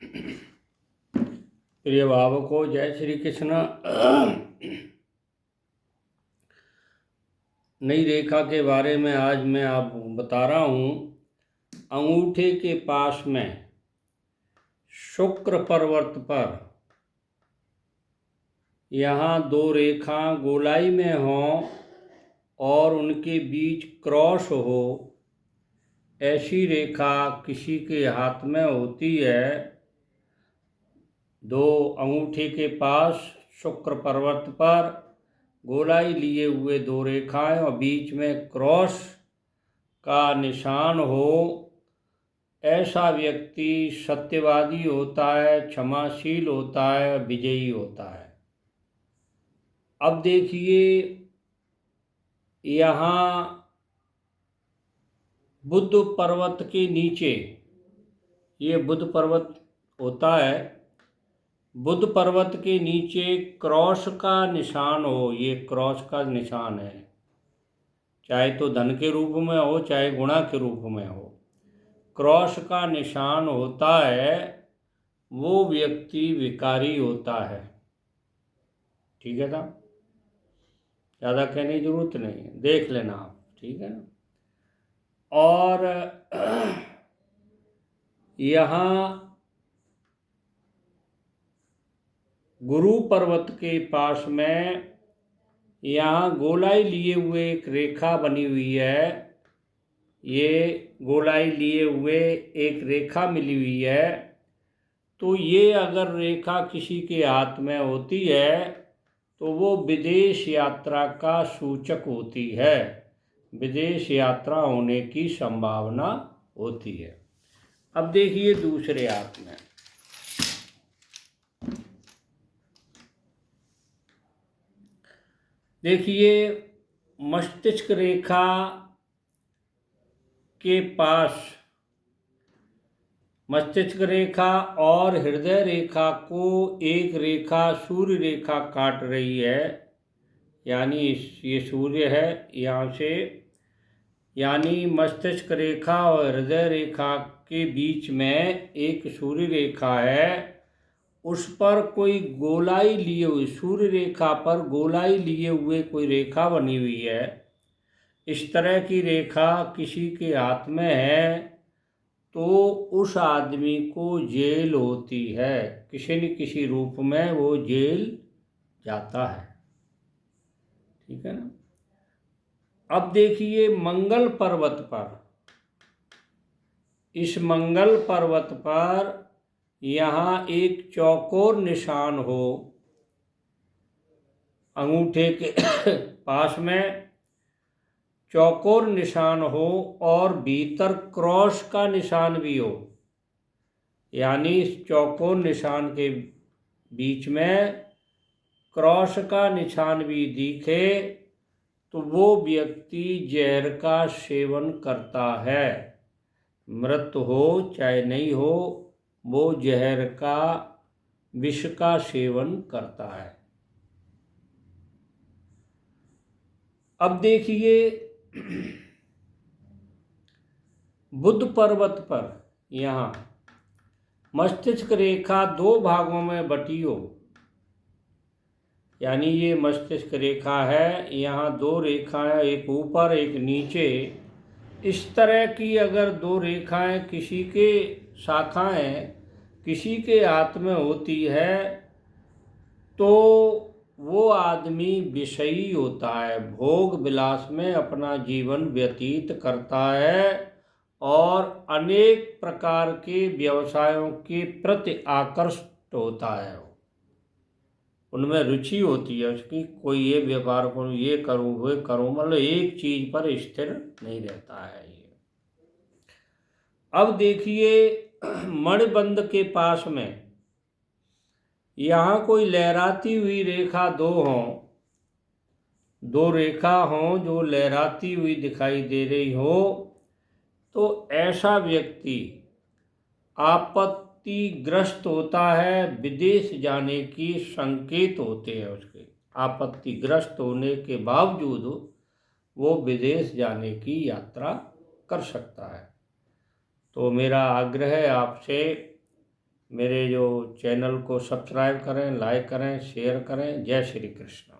प्रिय भावकों, जय श्री कृष्ण। नई रेखा के बारे में आज मैं आपको बता रहा हूँ। अंगूठे के पास में शुक्र पर्वत पर यहाँ दो रेखा गोलाई में हों और उनके बीच क्रॉस हो, ऐसी रेखा किसी के हाथ में होती है। दो अंगूठे के पास शुक्र पर्वत पर गोलाई लिए हुए दो रेखाएं और बीच में क्रॉस का निशान हो, ऐसा व्यक्ति सत्यवादी होता है, क्षमाशील होता है, विजयी होता है। अब देखिए, यहाँ बुध पर्वत के नीचे, ये बुध पर्वत होता है, बुध पर्वत के नीचे क्रॉस का निशान हो, ये क्रॉस का निशान है। चाहे तो धन के रूप में हो, चाहे गुणा के रूप में हो, क्रॉस का निशान होता है, वो व्यक्ति विकारी होता है। ठीक है ना, ज़्यादा कहने की जरूरत नहीं है, देख लेना आप। ठीक है ना। और यहाँ गुरु पर्वत के पास में यहाँ गोलाई लिए हुए एक रेखा बनी हुई है। ये गोलाई लिए हुए एक रेखा मिली हुई है। तो ये अगर रेखा किसी के हाथ में होती है तो वो विदेश यात्रा का सूचक होती है, विदेश यात्रा होने की संभावना होती है। अब देखिए दूसरे हाथ में, देखिए मस्तिष्क रेखा के पास, मस्तिष्क रेखा और हृदय रेखा को एक रेखा सूर्य रेखा काट रही है। यानी ये सूर्य है यहाँ से, यानी मस्तिष्क रेखा और हृदय रेखा के बीच में एक सूर्य रेखा है। उस पर कोई गोलाई लिए हुए, सूर्य रेखा पर गोलाई लिए हुए कोई रेखा बनी हुई है। इस तरह की रेखा किसी के हाथ में है तो उस आदमी को जेल होती है, किसी न किसी रूप में वो जेल जाता है। ठीक है ना। अब देखिए मंगल पर्वत पर, इस मंगल पर्वत पर यहाँ एक चौकोर निशान हो, अंगूठे के पास में चौकोर निशान हो और भीतर क्रॉस का निशान भी हो। यानी इस चौकोर निशान के बीच में क्रॉस का निशान भी दिखे तो वो व्यक्ति जहर का सेवन करता है। मृत हो चाहे नहीं हो, वो जहर का, विष का सेवन करता है। अब देखिए बुध पर्वत पर यहाँ मस्तिष्क रेखा दो भागों में बटी हो, यानी ये मस्तिष्क रेखा है, यहाँ दो रेखाएं, एक ऊपर एक नीचे। इस तरह की अगर दो रेखाएं किसी के, शाखाएं किसी के हाथ में होती है तो वो आदमी विषयी होता है, भोग विलास में अपना जीवन व्यतीत करता है और अनेक प्रकार के व्यवसायों के प्रति आकर्षित होता है। उनमें रुचि होती है उसकी, कोई ये व्यापार करूँ, ये करूँ, वो करूँ, मतलब एक चीज पर स्थिर नहीं रहता है ये। अब देखिए मणिबंध के पास में यहाँ कोई लहराती हुई रेखा दो हों, दो रेखा हों जो लहराती हुई दिखाई दे रही हो, तो ऐसा व्यक्ति आपत्तिग्रस्त होता है, विदेश जाने की संकेत होते हैं उसके। आपत्तिग्रस्त होने के बावजूद वो विदेश जाने की यात्रा कर सकता है। तो मेरा आग्रह है आपसे, मेरे जो चैनल को सब्सक्राइब करें, लाइक करें, शेयर करें। जय श्री कृष्ण।